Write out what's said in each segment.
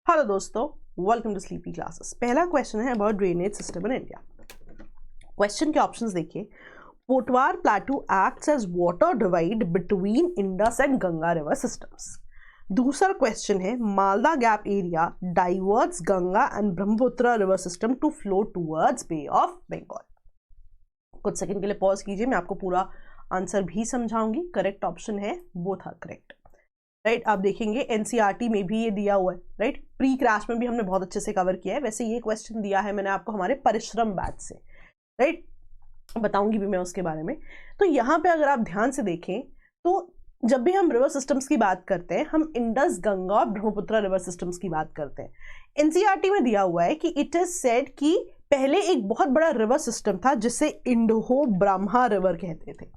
Hello दोस्तों, welcome to sleepy classes. पहला question है about drainage system in India. Question के ऑप्शंस देखिए। Potwar plateau acts as water divide between Indus and Ganga river systems. दूसरा question है Malda gap area diverts Ganga and Brahmaputra river system to flow towards Bay of Bengal. कुछ second के लिए pause कीजिए, मैं आपको पूरा आंसर भी समझाऊंगी। करेक्ट ऑप्शन है बोथ आर करेक्ट। राइट, आप देखेंगे एनसीईआरटी में भी ये दिया हुआ है। राइट, प्री क्रैश में भी हमने बहुत अच्छे से कवर किया है। वैसे ये क्वेश्चन दिया है मैंने आपको हमारे परिश्रम बैच से। राइट, बताऊंगी भी मैं उसके बारे में। तो यहाँ पे अगर आप ध्यान से देखें तो जब भी हम रिवर सिस्टम्स की बात करते हैं, हम इंडस, गंगा और ब्रह्मपुत्र रिवर सिस्टम्स की बात करते हैं। एनसीईआरटी में दिया हुआ है कि इट इज सेड कि पहले एक बहुत बड़ा रिवर सिस्टम था जिसे इंडो ब्रह्मा रिवर कहते थे।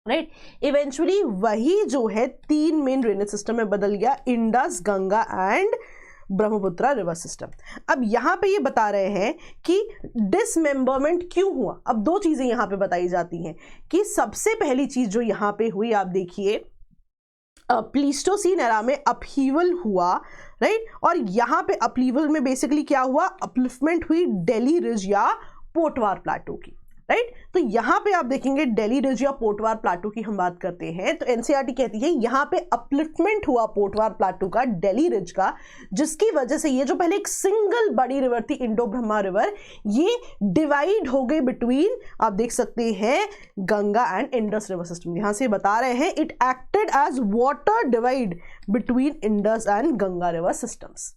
राइट, इवेंचुअली वही जो है 3 मेन ड्रेनेज सिस्टम में बदल गया, Indus, Ganga and Brahmaputra river system. अब यहां पे ये बता रहे हैं कि डिसमेंबरमेंट क्यों हुआ। अब 2 चीजें यहां पे बताई जाती हैं कि सबसे पहली चीज जो यहां पे हुई, आप देखिए प्लीस्टोसीन एरा में अपहीवल हुआ। राइट, और यहां पे अपहीवल में बेसिकली क्या हुआ, अपलिफ्टमेंट हुई दिल्ली रिज या पोटवार प्लेटो की। राइट, तो यहां पे आप देखेंगे दिल्ली रिज या पोटवार प्लेटो की हम बात करते हैं तो एनसीईआरटी कहती है यहां पे अपलिफ्टमेंट हुआ पोटवार प्लेटो का, दिल्ली रिज का, जिसकी वजह से ये जो पहले एक सिंगल बड़ी रिवर थी इंडो ब्रह्मा रिवर, ये डिवाइड हो गई बिटवीन, आप देख सकते हैं, Ganga and Indus river system. यहां से बता रहे हैं it acted as water divide between Indus and Ganga river systems.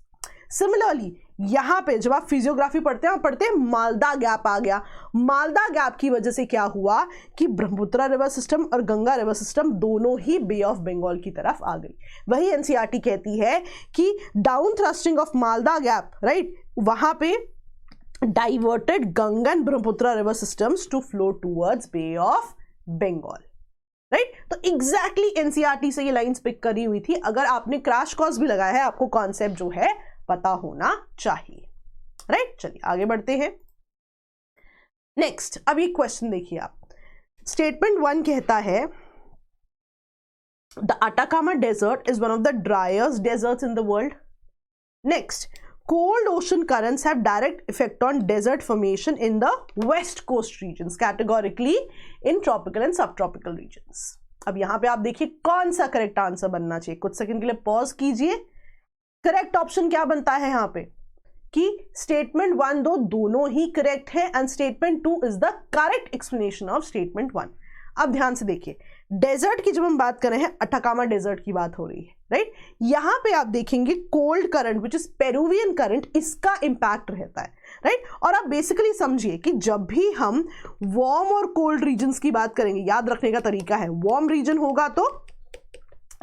Similarly यहां पे जब आप फिजियोग्राफी पढ़ते हैं, आप पढ़ते हैं मालदा गैप आ गया। मालदा गैप की वजह से क्या हुआ कि ब्रह्मपुत्र रिवर सिस्टम और गंगा रिवर सिस्टम दोनों ही बे ऑफ बंगाल की तरफ आ गई। वही एनसीईआरटी कहती है कि down thrusting of Malda gap, right, वहां पे diverted Ganga and Brahmaputra river systems to flow towards Bay of Bengal. Right, तो एग्जैक्टली एनसीईआरटी से ये लाइंस पिक करी हुई थी। अगर आपने क्रैश कोर्स भी लगाया है, आपको कॉन्सेप्ट जो है पता होना चाहिए। राइट, चलिए आगे बढ़ते हैं। नेक्स्ट, अब ये क्वेश्चन देखिए आप। स्टेटमेंट 1 कहता है the Atacama desert is one of the driest deserts in the world. Next, cold ocean currents have direct effect on desert formation in the west coast regions, categorically in tropical and subtropical regions। अब यहां पे आप देखिए कौन सा correct answer बनना चाहिए। कुछ सेकंड के लिए पॉज कीजिए। करेक्ट ऑप्शन क्या बनता है यहां पे कि स्टेटमेंट 1 2 दोनों ही करेक्ट है and statement 2 is the correct explanation of statement 1। अब ध्यान से देखिए, डेजर्ट की जब हम बात कर रहे हैं, अटाकामा डेजर्ट की बात हो रही है। राइट, यहां पे आप देखेंगे cold current which is Peruvian current, इसका इंपैक्ट रहता है। राइट, और आप बेसिकली समझिए कि जब भी हम वार्म और कोल्ड रीजन्स की बात करेंगे, याद रखने का तरीका है, वार्म रीजन होगा तो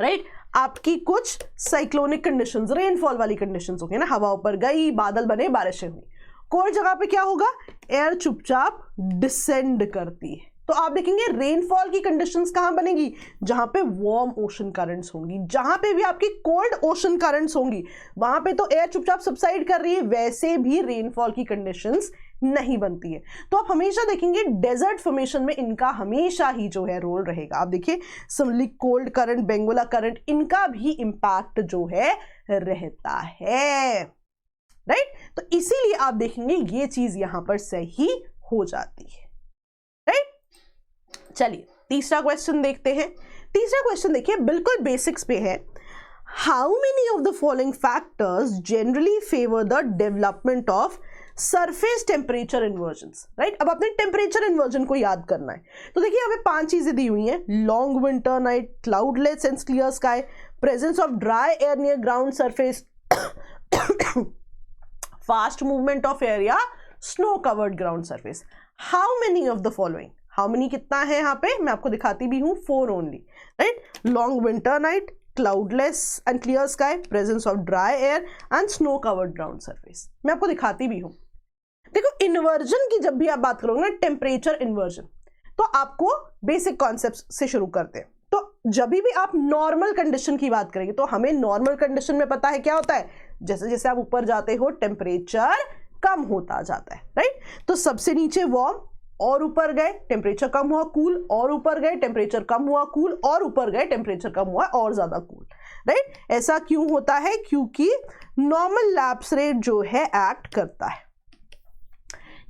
राइट आपकी कुछ साइक्लोनिक कंडीशंस, रेनफॉल वाली कंडीशंस होंगी ना, हवा ऊपर गई, बादल बने, बारिशें हुई। कोल्ड जगह पे क्या होगा, एयर चुपचाप डिसेंड करती है। तो आप देखेंगे रेनफॉल की कंडीशंस कहां बनेगी, जहां पे वार्म ओशन करंट्स होंगी। जहां पे भी आपकी कोल्ड ओशन करंट्स होंगी, वहां पे तो एयर चुपचाप सबसाइड कर रही है, वैसे भी रेनफॉल की कंडीशंस नहीं बनती है। तो आप हमेशा देखेंगे डेजर्ट फॉर्मेशन में इनका हमेशा ही जो है रोल रहेगा। आप देखिए सिमिलरली कोल्ड करंट, बेंगोला करंट, इनका भी इंपैक्ट जो है रहता है। राइट, तो इसीलिए आप देखेंगे ये चीज यहां पर सही हो जाती है। राइट, चलिए तीसरा क्वेश्चन देखते हैं। तीसरा क्वेश्चन देखिए बिल्कुल बेसिक्स पे है। How many of the following factors generally favour the development of surface temperature इन्वर्जन्स। Right, अब आपने टेम्परेचर इन्वर्जन को याद करना है। तो देखिए यहाँ पे 5 चीजें दी हुई हैं, long winter night, cloudless and clear sky, presence of dry air near ground surface, fast movement of air या snow covered ground surface. How many of the following, how many कितना है यहाँ पे मैं आपको दिखाती भी हूं, 4 only. Right, long winter night, cloudless and clear sky, presence of dry air and snow covered ground surface. मैं आपको दिखाती भी हूं। देखो इन्वर्जन की जब भी आप बात करोगे ना, टेम्परेचर इन्वर्जन, तो आपको बेसिक कॉन्सेप्ट से शुरू करते हैं। तो जब भी आप नॉर्मल कंडीशन की बात करेंगे तो हमें नॉर्मल कंडीशन में पता है क्या होता है, जैसे जैसे आप ऊपर जाते हो टेम्परेचर कम होता जाता है। राइट, तो सबसे नीचे वार्म, और ऊपर गए टेम्परेचर कम हुआ, कूल, और ऊपर गए टेम्परेचर कम हुआ, कूल, और ऊपर गए टेम्परेचर कम हुआ और ज्यादा कूल। राइट, ऐसा क्यों होता है, क्योंकि नॉर्मल लैप्स रेट जो है एक्ट करता है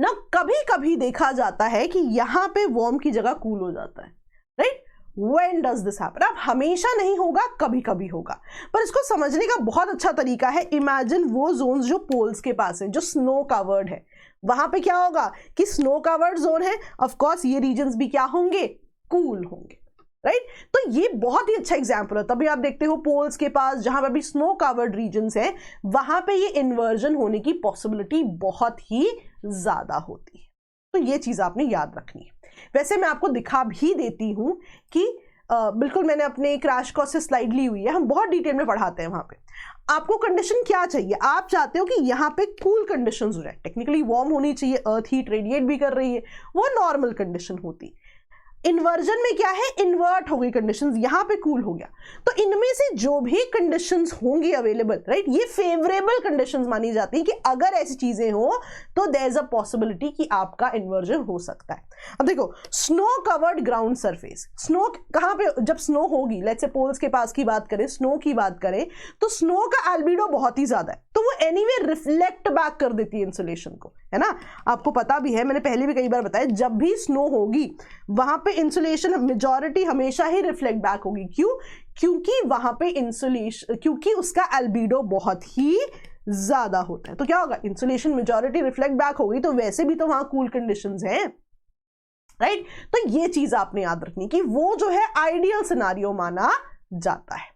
ना। कभी कभी देखा जाता है कि यहां पे वार्म की जगह कूल हो जाता है, right? When does this happen? अब हमेशा नहीं होगा, कभी कभी होगा, पर इसको समझने का बहुत अच्छा तरीका है। इमेजिन वो जोन्स जो पोल्स के पास है, जो स्नो कवर्ड है, वहां पे क्या होगा कि स्नो कवर्ड जोन है, ऑफ कोर्स ये रीजन्स भी क्या होंगे, कूल होंगे, राइट? तो ये बहुत ही अच्छा एग्जांपल है। तभी आप देखते हो पोल्स के पास जहां पे भी स्नो कवर्ड रीजन्स हैं, वहां पे ये इन्वर्जन होने की पॉसिबिलिटी बहुत ही ज्यादा होती है। तो ये चीज आपने याद रखनी है। वैसे मैं आपको दिखा भी देती हूं कि बिल्कुल मैंने अपने क्रैश कोर्स से स्लाइड ली हुई है, हम बहुत डिटेल में पढ़ाते हैं वहां पे। आपको कंडीशन क्या चाहिए, आप चाहते हो कि यहाँ पे कूल कंडीशंस हो जाए, टेक्निकली वार्म होनी चाहिए, अर्थ हीट रेडिएट भी कर रही है, वो नॉर्मल कंडीशन होती। इन्वर्जन में क्या है, इन्वर्ट हो गई कंडीशंस, यहां पे कूल हो गया। तो इनमें से जो भी कंडीशंस होंगी अवेलेबल, राइट, ये फेवरेबल कंडीशंस मानी जाती है कि अगर ऐसी चीजें हो तो देयर इज अ पॉसिबिलिटी कि आपका इन्वर्जन हो सकता है। अब देखो, snow covered ground surface, snow कहां पे, जब स्नो होगी, लेट्स से पोल्स के पास की बात करें, स्नो की बात करें, तो स्नो का एल्बिडो बहुत ही ज्यादा है, तो वो एनीवे रिफ्लेक्ट बैक कर देती है इंसुलेशन को, है ना? आपको पता भी है, मैंने पहले भी कई बार बताया, जब भी स्नो होगी वहां पे इंसुलेशन मेजॉरिटी हमेशा ही रिफ्लेक्ट बैक होगी। क्यों? क्योंकि वहां पे इंसुलेशन, क्योंकि उसका एल्बिडो बहुत ही ज्यादा होता है। तो क्या होगा, इंसुलेशन मेजॉरिटी रिफ्लेक्ट बैक होगी, तो वैसे भी तो वहां कूल कंडीशंस हैं, राइट? तो ये चीज आपने याद रखनी कि वो जो है आइडियल सिनारियो माना जाता है।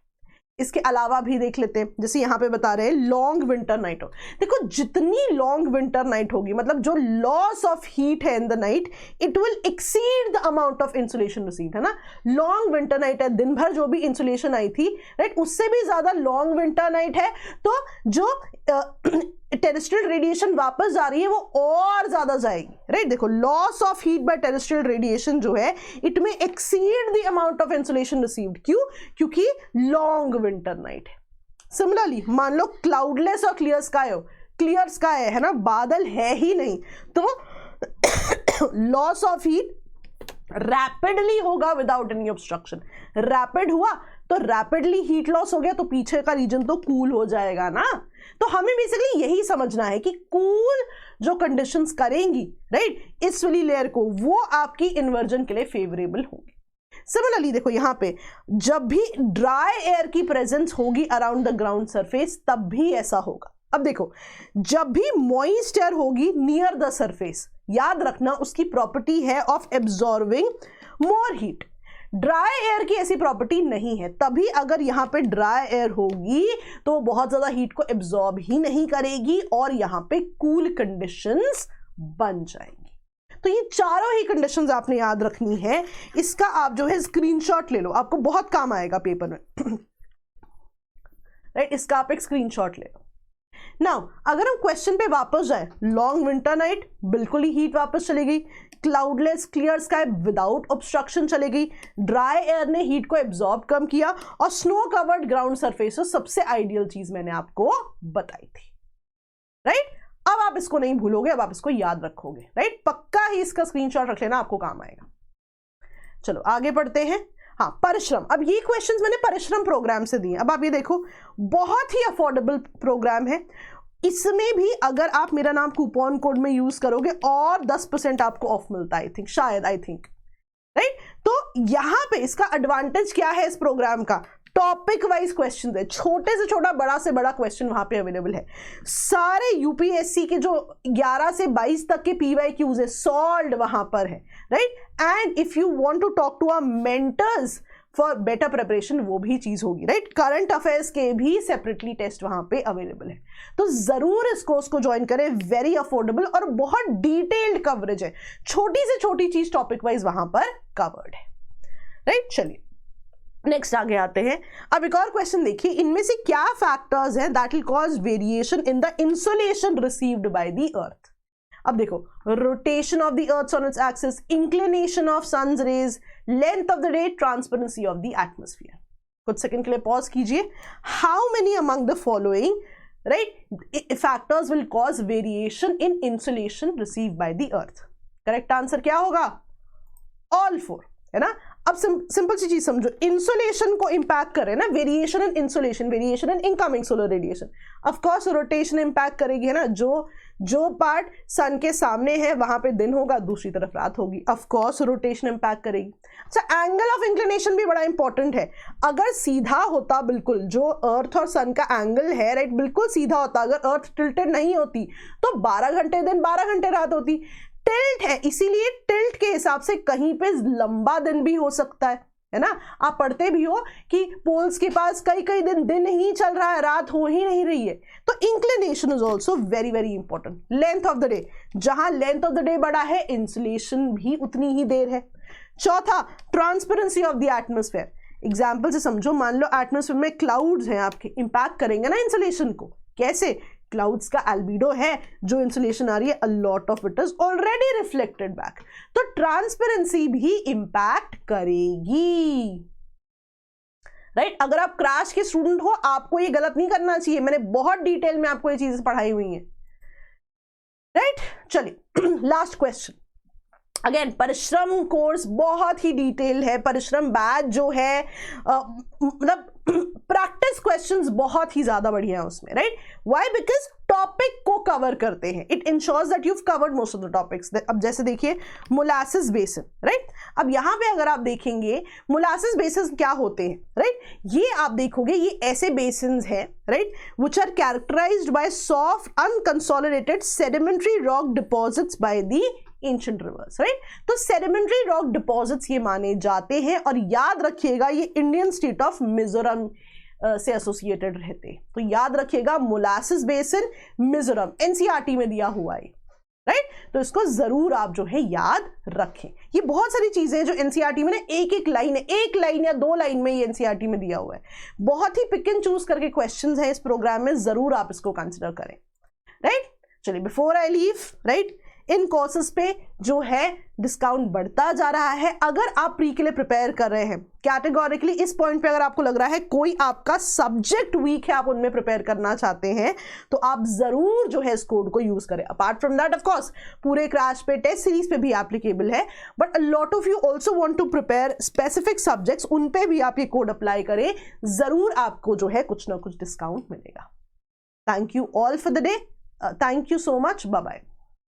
इसके अलावा भी देख लेते हैं, जैसे यहां पे बता रहे हैं लॉन्ग विंटर नाइट हो। देखो, जितनी लॉन्ग विंटर नाइट होगी, मतलब जो लॉस ऑफ हीट है in the night, it will exceed the amount of insulation received, है ना? लॉन्ग विंटर नाइट है, दिन भर जो भी इंसुलेशन आई थी, राइट, उससे भी ज्यादा लॉन्ग विंटर नाइट है, तो जो टेरेस्ट्रियल रेडिएशन वापस जा रही है वो और ज्यादा जाएगी, राइट? देखो, loss of heat by terrestrial radiation जो है, इट में exceed the amount of insulation received. क्यों? क्योंकि लॉन्ग विंटर नाइट है। सिमिलरली मान लो क्लाउडलेस और क्लियर स्काई हो, क्लियर स्काई है ना, बादल है ही नहीं, तो लॉस ऑफ हीट रैपिडली होगा विदाउट एनी ऑब्स्ट्रक्शन। रैपिड हुआ तो रैपिडली हीट लॉस हो गया, तो पीछे का रीजन तो कूल हो जाएगा ना। तो हमें बेसिकली यही समझना है कि कूल जो कंडीशंस करेंगी, राइट, इस वाली लेयर को, वो आपकी इन्वर्जन के लिए फेवरेबल होंगी। सिमिलरली देखो, यहां पे जब भी ड्राई एयर की प्रेजेंस होगी अराउंड द ग्राउंड सरफेस, तब भी ऐसा होगा। अब देखो, जब भी मॉइस्ट एयर होगी नियर द सरफेस, याद रखना उसकी प्रॉपर्टी है of absorbing more heat. Dry air की ऐसी प्रॉपर्टी नहीं है, तभी अगर यहां पे ड्राई एयर होगी तो बहुत ज्यादा हीट को एब्जॉर्ब ही नहीं करेगी और यहां पे कूल कंडीशंस बन जाएंगी। तो ये चारों ही कंडीशंस आपने याद रखनी है। इसका आप जो है स्क्रीनशॉट ले लो, आपको बहुत काम आएगा पेपर में, राइट? इसका आप एक स्क्रीनशॉट ले लो। नाउ अगर हम क्वेश्चन पे वापस जाए, लॉन्ग विंटर नाइट, बिल्कुल ही हीट वापस चली गई, cloudless clear sky without obstruction चले गई, ड्राई एयर ने हीट को एब्जॉर्ब कम किया, और स्नो कवर्ड ग्राउंड सरफेस सबसे आइडियल चीज मैंने आपको बताई थी, राइट? अब आप इसको नहीं भूलोगे, अब आप इसको याद रखोगे, राइट? पक्का ही इसका स्क्रीनशॉट रख लेना, आपको काम आएगा। चलो आगे बढ़ते हैं। हाँ, परिश्रम। अब ये क्वेश्चंस मैंने परिश्रम प्रोग्राम से दिए। अब आप ये देखो, बहुत ही अफोर्डेबल प्रोग्राम है। इसमें भी अगर आप मेरा नाम कूपन कोड में यूज करोगे और 10% आपको ऑफ मिलता है, आई थिंक, शायद, आई थिंक, राइट? तो यहां पे इसका एडवांटेज क्या है इस प्रोग्राम का, टॉपिक वाइज क्वेश्चन है, छोटे से छोटा बड़ा से बड़ा क्वेश्चन वहां पे अवेलेबल है। सारे यूपीएससी के जो 11 से 22 तक के पीवाईक्यूज है, सॉल्व्ड वहां पर है, right? And if you want to talk to our mentors for better preparation, वो भी चीज होगी, राइट? करंट अफेयर्स के भी सेपरेटली टेस्ट वहां पे अवेलेबल है। तो जरूर इस कोर्स को ज्वाइन करें, वेरी अफोर्डेबल और बहुत डिटेल्ड कवरेज है, छोटी से छोटी चीज टॉपिक वाइज वहां पर कवर्ड है, राइट? चलिए नेक्स्ट आगे आते हैं। अब एक और क्वेश्चन देखिए, इनमें से क्या फैक्टर्स हैं that will cause variation in the insulation received by the earth. अब देखो, rotation of the earth on its axis, inclination of sun's rays, length of the day, transparency of the atmosphere. कुछ second के लिए pause कीजिए। How many among the following, right, factors will cause variation in insulation received by the earth? Correct answer क्या होगा? All 4, है ना? अब simple सी चीज समझो, इंसुलेशन को इंपैक्ट करे ना variation in insulation, variation in incoming solar radiation, of course rotation impact करेगी, है ना। जो पार्ट सन के सामने है वहां पे दिन होगा, दूसरी तरफ रात होगी, ऑफ कोर्स रोटेशन इंपैक्ट करेगी। अच्छा, एंगल ऑफ इंक्लिनेशन भी बड़ा इंपॉर्टेंट है। अगर सीधा होता बिल्कुल जो अर्थ और सन का एंगल है, राइट, बिल्कुल सीधा होता, अगर अर्थ टिल्टेड नहीं होती तो 12 घंटे दिन 12 घंटे रात होती। टिल्ट है, इसीलिए टिल्ट के हिसाब से कहीं पे लंबा दिन भी हो सकता है ना। आप पढ़ते भी हो कि पोल्स के पास कई दिन ही चल रहा है, रात हो ही नहीं रही है। तो inclination is also very very important. Length of the day, जहां लेंथ ऑफ द डे बड़ा है इंसुलेशन भी उतनी ही देर है। चौथा, transparency of the atmosphere. Example से समझो, मान लो एटमॉस्फेयर में क्लाउड्स हैं आपके, इंपैक्ट करेंगे ना इंसुलेशन को। कैसे? क्लाउड्स का एल्बिडो है, जो इंसुलेशन आ रही है, अ lot of it is already reflected back, तो ट्रांसपेरेंसी भी इंपैक्ट करेगी, राइट। अगर आप क्रैश के स्टूडेंट हो, आपको ये गलत नहीं करना चाहिए, मैंने बहुत डिटेल में आपको ये चीजें पढ़ाई हुई हैं, राइट। चलिए लास्ट क्वेश्चन। अगेन परिश्रम कोर्स बहुत ही डिटेल है, परिश्रम बैच जो है मतलब प्रैक्टिस क्वेश्चंस बहुत ही ज्यादा बढ़िया है उसमें, राइट। व्हाई? बिकॉज टॉपिक को कवर करते हैं, it ensures that you have covered most of the topics. अब जैसे देखिए मोलासिस बेसिन, राइट। अब यहां पे अगर आप देखेंगे मोलासिस बेसिन क्या होते हैं, राइट, ये आप देखोगे ये ऐसे बेसिन्स हैं, right, which are characterised by soft unconsolidated sedimentary rock deposits by the ancient rivers, right. तो सेडिमेंट्री रॉक डिपॉजिट्स ये माने जाते हैं, और याद रखिएगा ये इंडियन स्टेट ऑफ मिजोरम से एसोसिएटेड रहते हैं। तो याद रखिएगा मोलासिस बेसिन मिजोरम, एनसीईआरटी में दिया हुआ है, राइट। तो इसको जरूर आप जो है याद रखें। ये बहुत सारी चीजें हैं जो एनसीईआरटी में ना एक लाइन है, एक लाइन या 2 लाइन में ये एनसीईआरटी में दिया हुआ है। बहुत ही पिक एंड चूज करके क्वेश्चंस हैं इस प्रोग्राम में, जरूर आप इसको कंसिडर करें, राइट। चलिए before I leave, right, in courses पे जो है डिस्काउंट बढ़ता जा रहा है। अगर आप प्री के लिए प्रिपेयर कर रहे हैं कैटेगोरिकली, इस पॉइंट पे अगर आपको लग रहा है कोई आपका सब्जेक्ट वीक है, आप उनमें प्रिपेयर करना चाहते हैं, तो आप जरूर जो है इस कोड को यूज करें। Apart from that of course पूरे क्रैश पे टेस्ट सीरीज पे भी एप्लीकेबल है, but a lot of you also want to prepare specific subjects, उन पे भी आप ये कोड अप्लाई करें, जरूर आपको जो है कुछ ना कुछ डिस्काउंट मिलेगा। Thank you all for the day, thank you so much, bye bye.